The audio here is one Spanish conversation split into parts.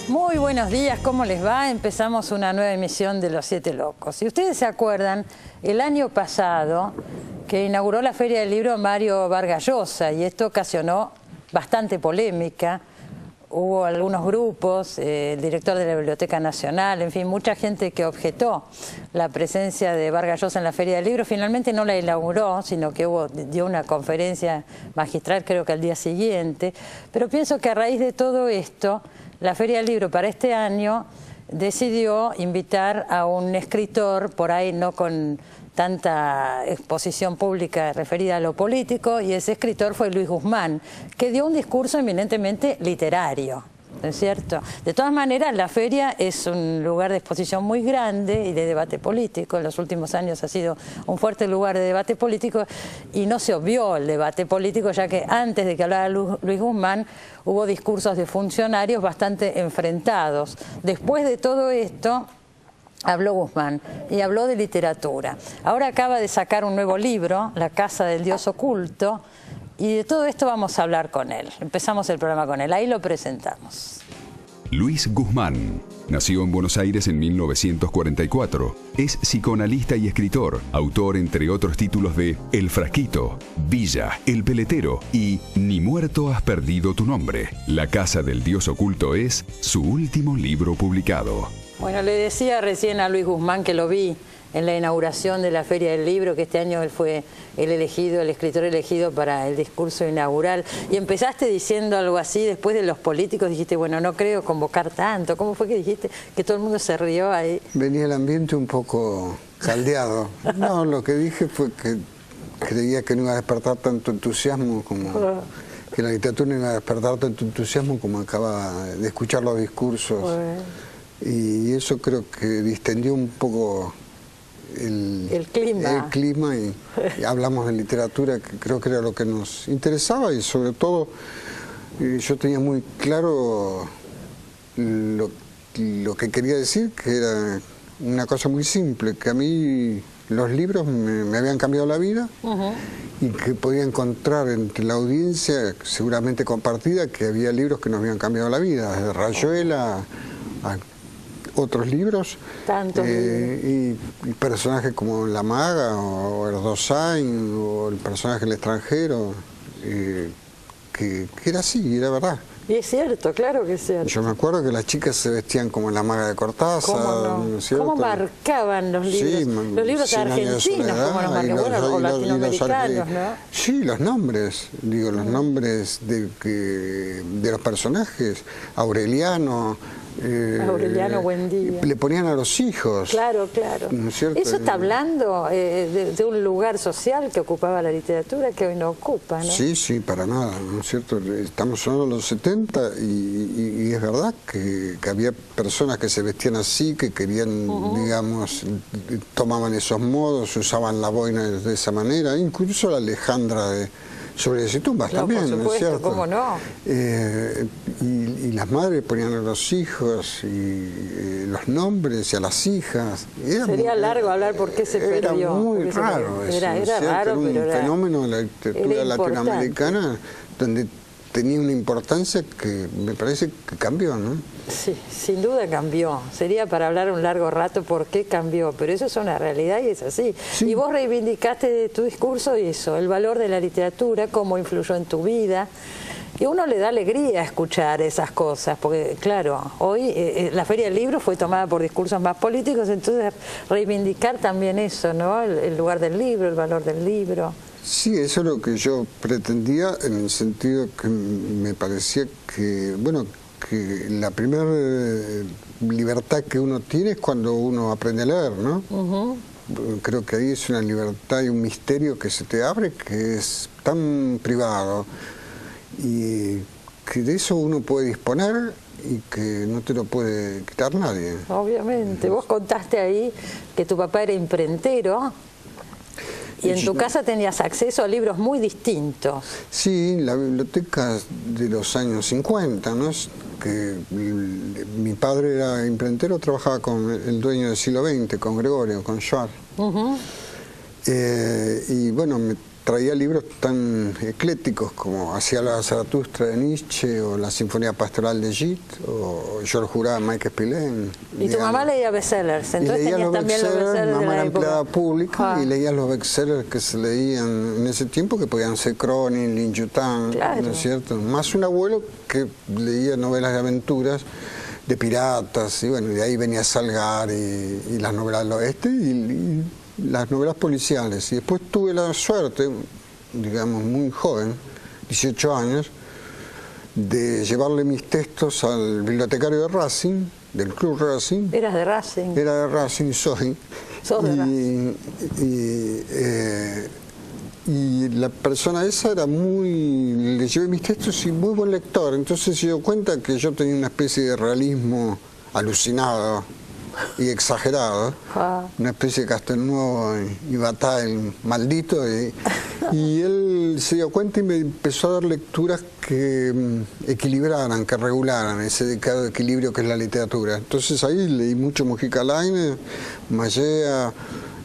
Muy buenos días, ¿cómo les va? Empezamos una nueva emisión de Los Siete Locos. Si ustedes se acuerdan, el año pasado que inauguró la Feria del Libro Mario Vargas Llosa, y esto ocasionó bastante polémica. Hubo algunos grupos, el director de la Biblioteca Nacional, en fin, mucha gente que objetó la presencia de Vargas Llosa en la Feria del Libro. Finalmente no la inauguró, sino que dio una conferencia magistral creo que al día siguiente. Pero pienso que a raíz de todo esto, la Feria del Libro para este año decidió invitar a un escritor, por ahí no con tanta exposición pública referida a lo político, y ese escritor fue Luis Guzmán, que dio un discurso eminentemente literario, ¿no es cierto? De todas maneras, la feria es un lugar de exposición muy grande y de debate político. En los últimos años ha sido un fuerte lugar de debate político y no se obvió el debate político, ya que antes de que hablara Luis Guzmán hubo discursos de funcionarios bastante enfrentados. Después de todo esto habló Guzmán y habló de literatura. Ahora acaba de sacar un nuevo libro, La Casa del Dios Oculto, y de todo esto vamos a hablar con él. Empezamos el programa con él, ahí lo presentamos. Luis Guzmán nació en Buenos Aires en 1944. Es psicoanalista y escritor, autor entre otros títulos de El Frasquito, Villa, El Peletero y Ni muerto has perdido tu nombre. La Casa del Dios Oculto es su último libro publicado. Bueno, le decía recién a Luis Guzmán que lo vi en la inauguración de la Feria del Libro, que este año él fue el escritor elegido para el discurso inaugural. Y empezaste diciendo algo así, después de los políticos dijiste, bueno, no creo convocar tanto. ¿Cómo fue que dijiste que todo el mundo se rió ahí? Venía el ambiente un poco caldeado. No, lo que dije fue que creía que no iba a despertar tanto entusiasmo como... que la literatura no iba a despertar tanto entusiasmo como acaba de escuchar los discursos. Y eso creo que distendió un poco el clima y hablamos de literatura, que creo que era lo que nos interesaba, y sobre todo yo tenía muy claro lo que quería decir, que era una cosa muy simple, que a mí los libros me habían cambiado la vida y que podía encontrar entre la audiencia, seguramente compartida, que había libros que nos habían cambiado la vida, desde Rayuela a otros libros, y personajes como La Maga o Erdosín o el personaje del extranjero, que era así, era verdad. Y es cierto, claro que es cierto. Yo me acuerdo que las chicas se vestían como La Maga de Cortázar. ¿Cómo no? ¿Cierto? ¿Cómo marcaban los libros? Sí, los libros argentinos, como los marcaban, bueno, o latinoamericanos, ¿no? Sí, los nombres, digo, los nombres de los personajes. Aureliano Buendía. Le ponían a los hijos. Claro, claro. ¿No es cierto? Eso está hablando de un lugar social que ocupaba la literatura, que hoy no ocupa, ¿no? Sí, sí, para nada, ¿no es cierto? Estamos hablando de los 70 y es verdad que había personas que se vestían así, que querían, digamos, tomaban esos modos, usaban la boina de esa manera, incluso la Alejandra sobre las tumbas también, por supuesto, ¿no es cierto? ¿Cómo no? Y las madres ponían a los hijos y los nombres y a las hijas. Sería largo hablar por qué se perdió. Era muy raro eso. Era raro, pero era un fenómeno de la literatura latinoamericana donde tenía una importancia que me parece que cambió, ¿no? Sí, sin duda cambió. Sería para hablar un largo rato por qué cambió, pero eso es una realidad y es así. Sí. Y vos reivindicaste de tu discurso eso, el valor de la literatura, cómo influyó en tu vida. Y a uno le da alegría escuchar esas cosas, porque claro, hoy la Feria del Libro fue tomada por discursos más políticos, entonces reivindicar también eso, ¿no? El lugar del libro, el valor del libro. Sí, eso es lo que yo pretendía, en el sentido que me parecía que, bueno, que la primera libertad que uno tiene es cuando uno aprende a leer, ¿no? Creo que ahí es una libertad y un misterio que se te abre, que es tan privado, y que de eso uno puede disponer y que no te lo puede quitar nadie. Obviamente. Vos contaste ahí que tu papá era imprentero. Y en tu casa tenías acceso a libros muy distintos. Sí, la biblioteca de los años 50, ¿no? Que mi padre era imprentero, trabajaba con el dueño del siglo XX, con Gregorio, con Schwarz. Y bueno, me traía libros tan eclécticos como Hacia la Zaratustra de Nietzsche, o La Sinfonía Pastoral de Gide, o Yo lo juraba de Mike Spillane. Y tu mamá leía bestsellers, entonces tenías también los bestsellers de mamá la era época. empleada pública y leía los bestsellers que se leían en ese tiempo, que podían ser Cronin, Lin Yutang, Claro. ¿no es cierto? Más un abuelo que leía novelas de aventuras, de piratas, y bueno, de ahí venía Salgar y las novelas del oeste y las novelas policiales. Y después tuve la suerte, digamos muy joven, 18 años, de llevarle mis textos al bibliotecario de Racing, del Club Racing. Eras de Racing. Era de Racing, soy. Sos de Racing. Y la persona esa era le llevé mis textos y muy buen lector. Entonces se dio cuenta que yo tenía una especie de realismo alucinado y exagerado, una especie de Castelnuovo y Bataille maldito, y él se dio cuenta y me empezó a dar lecturas que equilibraran, que regularan ese delicado equilibrio que es la literatura. Entonces ahí leí mucho Mujica Lainez, Mallea,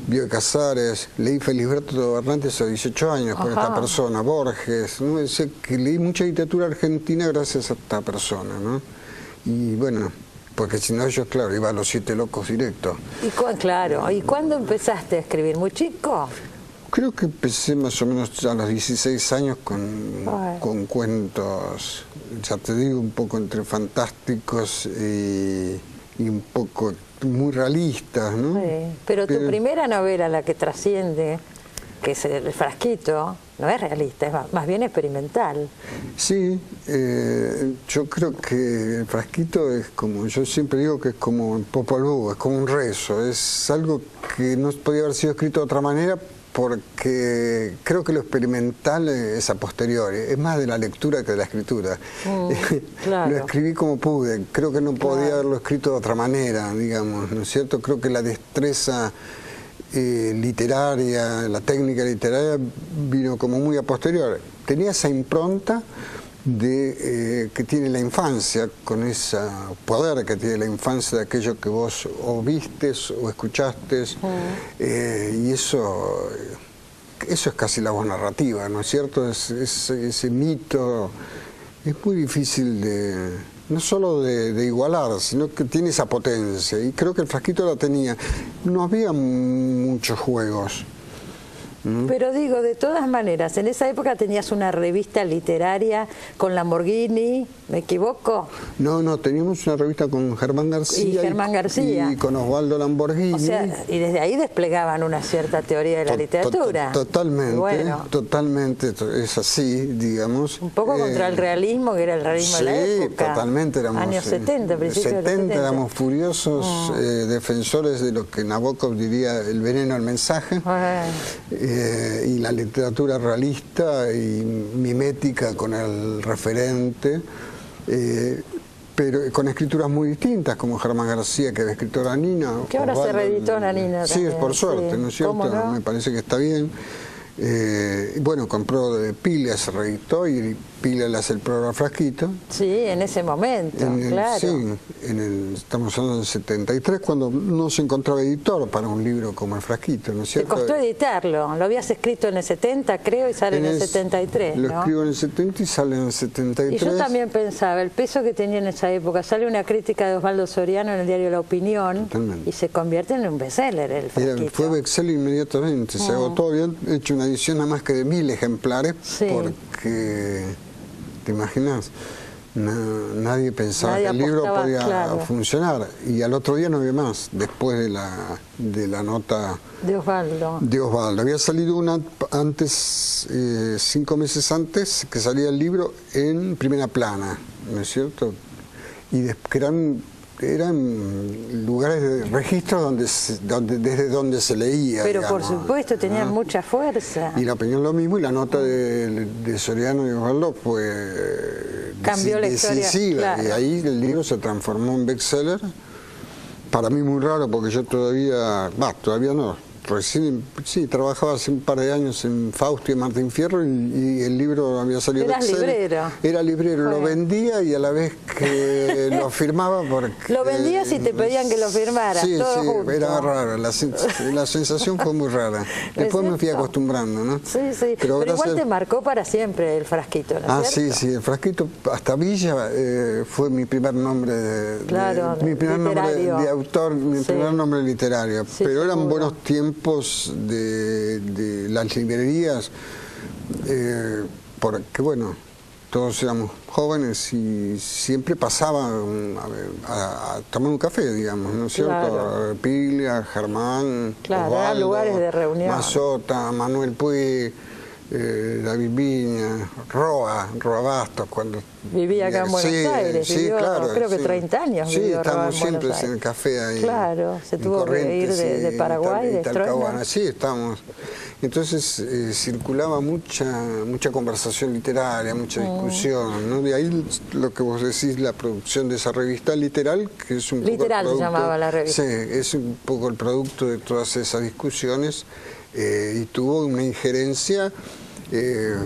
Bioy Casares, leí Felisberto Hernández a 18 años por esta persona, Borges, ¿no? Que leí mucha literatura argentina gracias a esta persona, ¿no? Y bueno, porque si no yo, claro, iba a Los Siete Locos directo. Claro, ¿y cuándo empezaste a escribir? ¿Muy chico? Creo que empecé más o menos a los 16 años con cuentos, ya te digo, un poco entre fantásticos y un poco muy realistas, ¿no? Sí. Pero tu primera novela, la que trasciende, que es El Frasquito, no es realista, es más bien experimental. Sí, yo creo que El Frasquito es como, yo siempre digo que es como el Popol Vuh, es como un rezo, es algo que no podía haber sido escrito de otra manera, porque creo que lo experimental es a posteriori, es más de la lectura que de la escritura. Claro. Lo escribí como pude, creo que no podía haberlo escrito de otra manera, digamos, ¿no es cierto? Creo que la destreza literaria, la técnica literaria vino como muy a posteriori. Tenía esa impronta que tiene la infancia, con ese poder que tiene la infancia de aquello que vos o vistes o escuchaste, y eso es casi la voz narrativa, ¿no es cierto? Ese mito es muy difícil no solo de igualar, sino que tiene esa potencia, y creo que El Frasquito la tenía. No había muchos juegos. Pero digo, de todas maneras, en esa época tenías una revista literaria con Lamborghini, ¿me equivoco? No, teníamos una revista con Germán García. Y con Osvaldo Lamborghini. O sea, y desde ahí desplegaban una cierta teoría de la literatura. Totalmente, es así, digamos. Un poco contra el realismo, que era el realismo de la época. Sí, totalmente. Años 70, principios de los 70. Éramos furiosos defensores de lo que Nabokov diría el veneno al mensaje. Y la literatura realista y mimética con el referente, pero con escrituras muy distintas, como Germán García, que era escritor a Nina. Que ahora se reeditó a Nina. Sí, es por suerte, ¿no es cierto? ¿No? Me parece que está bien. Bueno, compró de Pila, se reeditó, y Pila le hace el programa Frasquito. Sí, en ese momento, claro. Sí, estamos hablando del 73, cuando no se encontraba editor para un libro como El Frasquito, ¿no es cierto? Te costó editarlo, lo habías escrito en el 70, creo, y sale en el 73, Lo ¿no? escribo en el 70 y sale en el 73. Y yo también pensaba, el peso que tenía en esa época, sale una crítica de Osvaldo Soriano en el diario La Opinión, Totalmente. y se convierte en un bestseller, El Frasquito. Fue bestseller inmediatamente, se agotó, habían hecho una edición a más que de 1000 ejemplares, porque, ¿te imaginas? Nadie pensaba que el libro podía funcionar, y al otro día no había más, después de la nota de Osvaldo. Había salido una antes, 5 meses antes, que salía el libro en Primera Plana, ¿no es cierto? Y que eran lugares de registro desde donde se leía. Pero digamos, por supuesto, tenían mucha fuerza. Y La Opinión lo mismo, y la nota de Soriano y Osvaldo fue cambió la historia, decisiva, claro. Y ahí el libro se transformó en bestseller. Para mí muy raro, porque yo todavía no, recién, sí, trabajaba hace un par de años en Fausto y Martín Fierro y el libro había salido de Excel. Librero. Era librero, Bueno. Lo vendía y a la vez que lo firmaba porque... Lo vendías y te pedían que lo firmaras, sí, todo sí, junto. era raro, la sensación fue muy rara. Después me fui cierto? acostumbrando, ¿no? Sí, sí, pero igual gracias- te marcó para siempre el Frasquito, ¿no es sí, cierto? sí, el Frasquito, hasta Villa fue mi primer nombre Claro, mi primer nombre literario. de autor, mi Sí. primer nombre literario. Sí, pero eran seguro. buenos tiempos de las librerías, porque bueno, todos éramos jóvenes y siempre pasaban a tomar un café, digamos, ¿no es cierto? Claro. Piglia, Germán, Claro, eran Osvaldo, lugares de reunión. Mazota, Manuel Puig, David Viña, Roa Bastos, cuando... Vivía acá en Buenos Aires, sí, vivió, claro, creo que sí. 30 años Sí, vivió Roa estamos en siempre Buenos en el Aires. café ahí. Claro, se en tuvo que ir Corrientes de Paraguay, de Talcahuano. Stroessner. Sí, estamos. Entonces circulaba mucha conversación literaria, mucha discusión, ¿no? De ahí lo que vos decís, la producción de esa revista Literal, que es un Literal poco se llamaba la revista. Sí, es un poco el producto de todas esas discusiones y tuvo una injerencia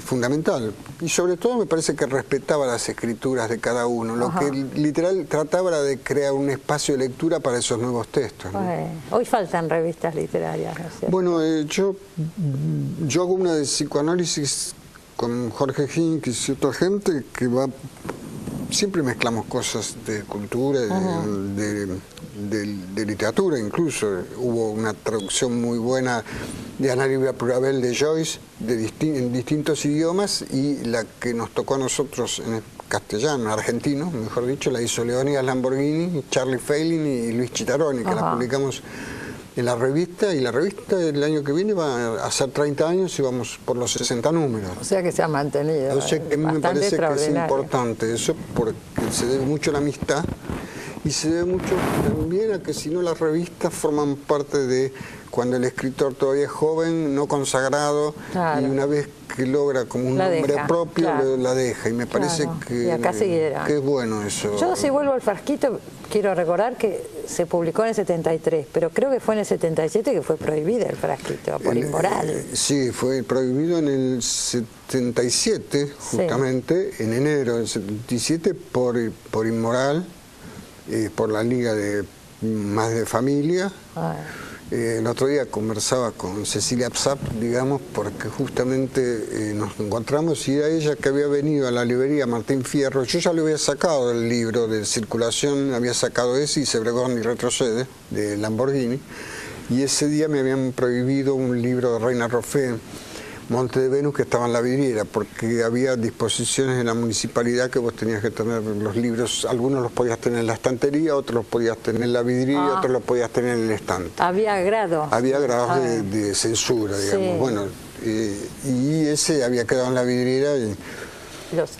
fundamental. Y sobre todo me parece que respetaba las escrituras de cada uno. Lo que Literal trataba era de crear un espacio de lectura para esos nuevos textos, ¿no? Hoy faltan revistas literarias, ¿no es cierto? Bueno, yo hago una de psicoanálisis con Jorge Gink y otra gente que va... Siempre mezclamos cosas de cultura, de literatura incluso. Hubo una traducción muy buena de Ana Livia Purabel de Joyce en distintos idiomas y la que nos tocó a nosotros en castellano, argentino, mejor dicho, la hizo Leonidas Lamborghini, Charlie Feiglin y Luis Chitaroni, que la publicamos en la revista, y la revista el año que viene va a hacer 30 años y vamos por los 60 números. O sea que se ha mantenido. O sea que a mí me parece que es importante eso, porque se debe mucho a la amistad y se debe mucho también a que si no las revistas forman parte de cuando el escritor todavía es joven, no consagrado, y una vez que logra como un nombre propio, la deja. Y me parece que, y acá seguirá. Que es bueno eso. Yo, si vuelvo al Frasquito, quiero recordar que se publicó en el 73, pero creo que fue en el 77 que fue prohibida el Frasquito, por inmoral. Sí, fue prohibido en el 77, justamente, en enero del 77, por inmoral, por la Liga de Más de Familia. El otro día conversaba con Cecilia Psap, digamos, porque justamente nos encontramos y era ella que había venido a la librería Martín Fierro. Yo ya le había sacado el libro de circulación, había sacado ese y Sebregón y retrocede, de Lamborghini, y ese día me habían prohibido un libro de Reina Roffé, Monte de Venus, que estaba en la vidriera, porque había disposiciones en la municipalidad que vos tenías que tener los libros, algunos los podías tener en la estantería, otros los podías tener en la vidriera, otros los podías tener en el estante. Había grados. Había grados de censura, digamos. Bueno, y ese había quedado en la vidriera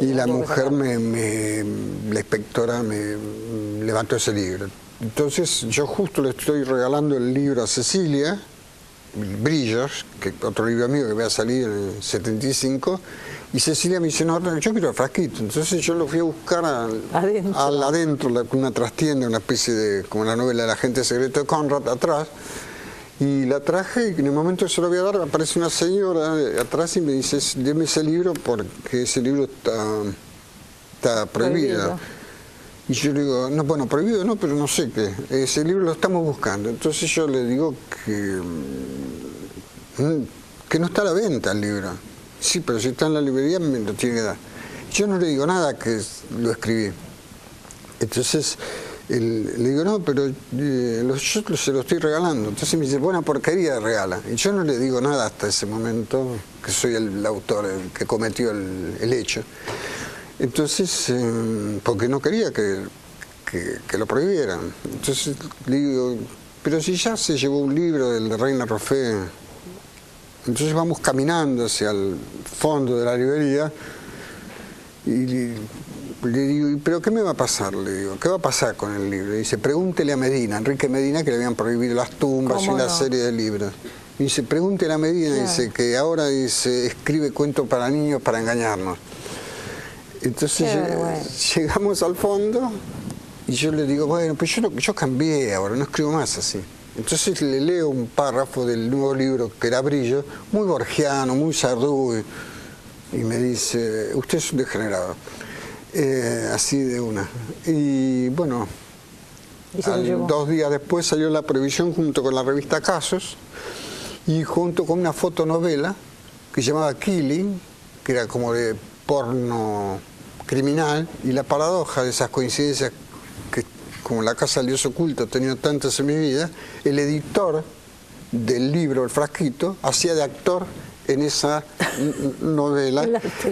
y la mujer, la inspectora, me levantó ese libro. Entonces yo justo le estoy regalando el libro a Cecilia, Brillos, que otro libro mío que había salido en el 75, y Cecilia me dice, no, yo quiero el Frasquito. Entonces yo lo fui a buscar adentro, una trastienda, una especie de, como la novela del agente secreto de Conrad, atrás, y la traje, y en el momento que se lo voy a dar, aparece una señora atrás y me dice, deme ese libro porque ese libro está prohibido. Y yo le digo, no, bueno, prohibido no, pero no sé qué. Ese libro lo estamos buscando. Entonces yo le digo que no está a la venta el libro. Sí, pero si está en la librería me lo tiene que dar. Yo no le digo nada que lo escribí. Entonces le digo, no, pero yo se lo estoy regalando. Entonces me dice, buena porquería regala. Y yo no le digo nada hasta ese momento, que soy el autor, el que cometió el hecho. Entonces, porque no quería que lo prohibieran. Entonces le digo, pero si ya se llevó un libro del de Reina Roffé. Entonces vamos caminando hacia el fondo de la librería y le digo, ¿pero qué me va a pasar? Le digo, ¿qué va a pasar con el libro? Y dice, pregúntele a Medina, Enrique Medina, que le habían prohibido Las tumbas y una serie de libros. Y dice, pregúntele a Medina, dice, que ahora escribe cuentos para niños para engañarnos. Entonces llegamos al fondo y yo le digo, bueno, pues yo cambié ahora, no escribo más así. Entonces le leo un párrafo del nuevo libro, que era Brillo, muy borgiano, muy Sardú, y me dice, usted es un degenerado. Así de una. Y bueno, 2 días después salió La Prohibición junto con la revista Casos, y junto con una fotonovela que se llamaba Killing, que era como de porno criminal, y la paradoja de esas coincidencias que, como La Casa del Dios Oculto, he tenido tantas en mi vida, el editor del libro El Frasquito hacía de actor en esa novela,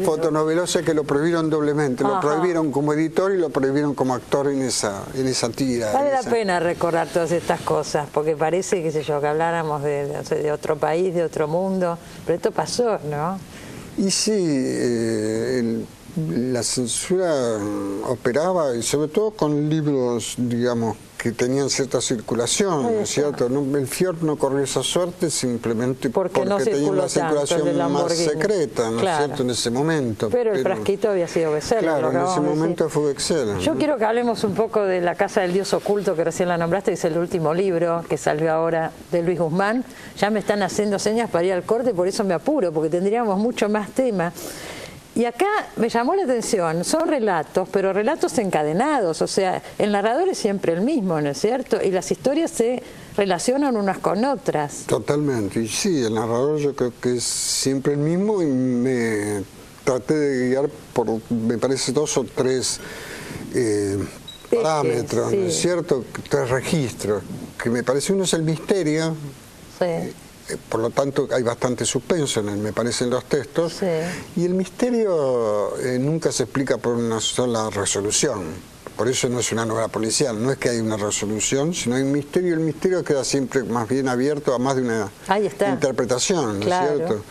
fotonovela, o sea que lo prohibieron doblemente, lo prohibieron como editor y lo prohibieron como actor en esa tira. Vale la pena recordar todas estas cosas, porque parece, qué sé yo, que habláramos de otro país, de otro mundo, pero esto pasó, ¿no? Y sí, la censura operaba, y sobre todo con libros, digamos, que tenían cierta circulación, ¿no es cierto? El Fjord no corrió esa suerte simplemente porque no tenía una circulación más Lamborghini secreta, ¿no es cierto?, en ese momento. Pero El Frasquito había sido bestseller. Claro, en ese momento fue bestseller. Yo quiero que hablemos un poco de La Casa del Dios Oculto, que recién la nombraste, que es el último libro que salió ahora de Luis Guzmán. Ya me están haciendo señas para ir al corte, por eso me apuro, porque tendríamos mucho más tema. Y acá me llamó la atención, son relatos, pero relatos encadenados, o sea, el narrador es siempre el mismo, ¿no es cierto? Y las historias se relacionan unas con otras. Totalmente, y sí, el narrador yo creo que es siempre el mismo, y me traté de guiar por, me parece, 2 o 3 parámetros, ¿no es cierto? 3 registros, que me parece, uno es el misterio. Sí. Por lo tanto hay bastante suspenso, me parece, en los textos, y el misterio nunca se explica por una sola resolución. Por eso no es una novela policial, no es que hay una resolución, sino hay un misterio, y el misterio queda siempre más bien abierto a más de una interpretación, ¿no es cierto?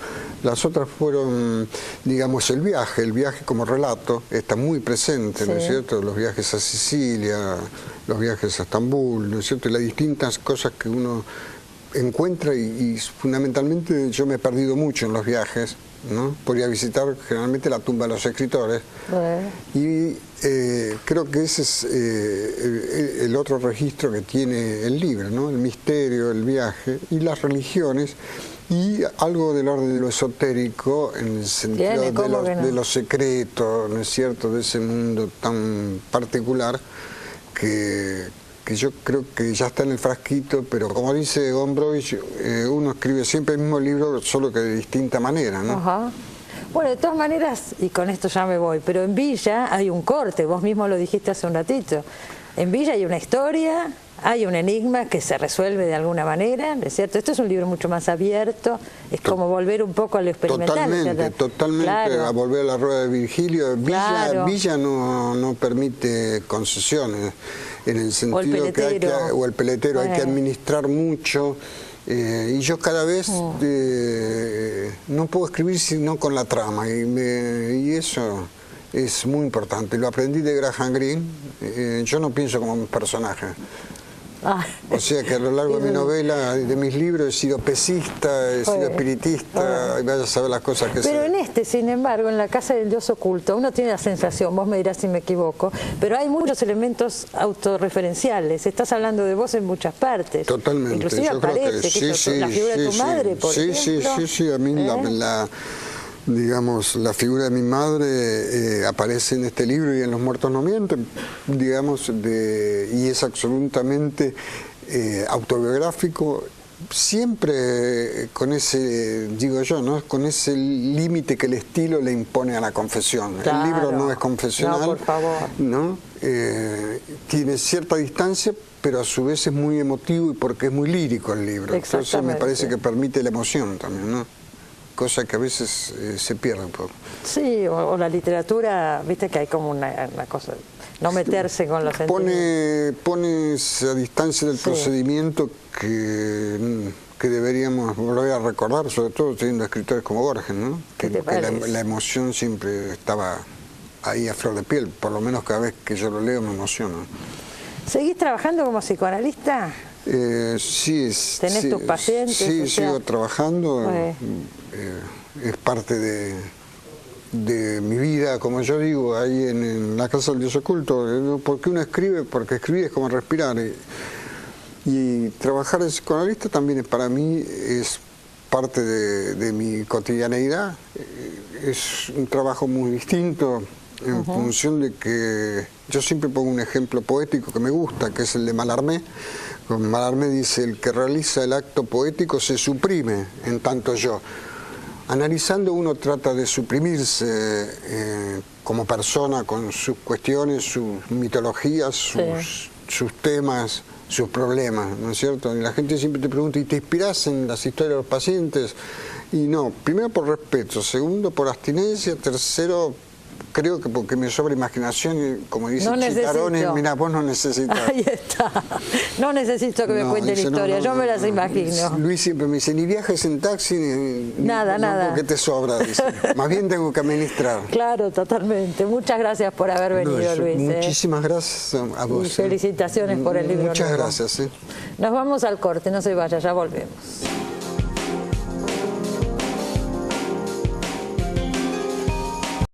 Las otras fueron, digamos, el viaje como relato está muy presente, ¿no es cierto? Los viajes a Sicilia, los viajes a Estambul, ¿no es cierto? Y las distintas cosas que uno encuentra, y fundamentalmente yo me he perdido mucho en los viajes, ¿no? Por ir a visitar generalmente la tumba de los escritores, y creo que ese es el otro registro que tiene el libro, ¿no? El misterio, el viaje y las religiones, y algo del orden de lo esotérico en el sentido de lo secreto, ¿no es cierto?, de ese mundo tan particular que yo creo que ya está en El Frasquito, pero como dice Gombrowicz, uno escribe siempre el mismo libro, solo que de distinta manera, ¿no? Bueno, de todas maneras, y con esto ya me voy, pero en Villa hay un corte, vos mismo lo dijiste hace un ratito. En Villa hay una historia, hay un enigma que se resuelve de alguna manera, ¿no es cierto? Esto es un libro mucho más abierto, es como volver un poco a lo experimental. Totalmente, a volver a la rueda de Virgilio. Villa no permite concesiones, en el sentido que hay que, o el peletero, hay que administrar mucho, y yo cada vez no puedo escribir sino con la trama, y eso es muy importante. Lo aprendí de Graham Greene. Yo no pienso como un personaje. O sea que a lo largo de mi novela, de mis libros, he sido pesista, he sido espiritista, y vaya a saber las cosas que sé. Pero en este, sin embargo, en La Casa del Dios Oculto, uno tiene la sensación, vos me dirás si me equivoco, pero hay muchos elementos autorreferenciales. Estás hablando de vos en muchas partes. Totalmente. Inclusive yo aparece creo que la figura de tu madre, por ejemplo. Sí, a mí digamos, la figura de mi madre aparece en este libro y en Los muertos no mienten, digamos, y es absolutamente autobiográfico, siempre con ese, digo yo, ¿no?, con ese límite que el estilo le impone a la confesión. El libro no es confesional, no, por favor, ¿no? Tiene cierta distancia, pero a su vez es muy emotivo, y porque es muy lírico el libro. Entonces me parece que permite la emoción también, ¿no? Cosa que a veces se pierde un poco. Sí, o la literatura, viste que hay como una cosa, no meterse con los sentidos. Pone a distancia del procedimiento que deberíamos volver a recordar, sobre todo teniendo escritores como Borges, ¿no? Que la emoción siempre estaba ahí a flor de piel, por lo menos cada vez que yo lo leo me emociona. ¿Seguís trabajando como psicoanalista? Sí. ¿Tenés tus pacientes? Sí, sigo trabajando. Es parte de mi vida, como yo digo, ahí en La Casa del Dios Oculto. ¿Por qué uno escribe? Porque escribir es como respirar. Y trabajar de psicoanalista también para mí es parte de mi cotidianeidad. Es un trabajo muy distinto en función de que yo siempre pongo un ejemplo poético que me gusta, que es el de Mallarmé. Mallarmé dice: el que realiza el acto poético se suprime en tanto yo. Analizando uno trata de suprimirse como persona, con sus cuestiones, sus mitologías, sus temas, sus problemas, ¿no es cierto? Y la gente siempre te pregunta: ¿y te inspirás en las historias de los pacientes? Y no, primero por respeto, segundo por abstinencia, tercero creo que porque me sobra imaginación, y como dice Chitarone, mira, vos no necesitas. Ahí está. No necesito que me cuenten historias, yo me las imagino. Luis siempre me dice: ni viajes en taxi, nada. Porque te sobra, dice. Más bien tengo que administrar. Claro, totalmente. Muchas gracias por haber venido, Luis. Muchísimas gracias a vos. Y felicitaciones por el libro. Muchas gracias. Nos vamos al corte, no se vaya, ya volvemos.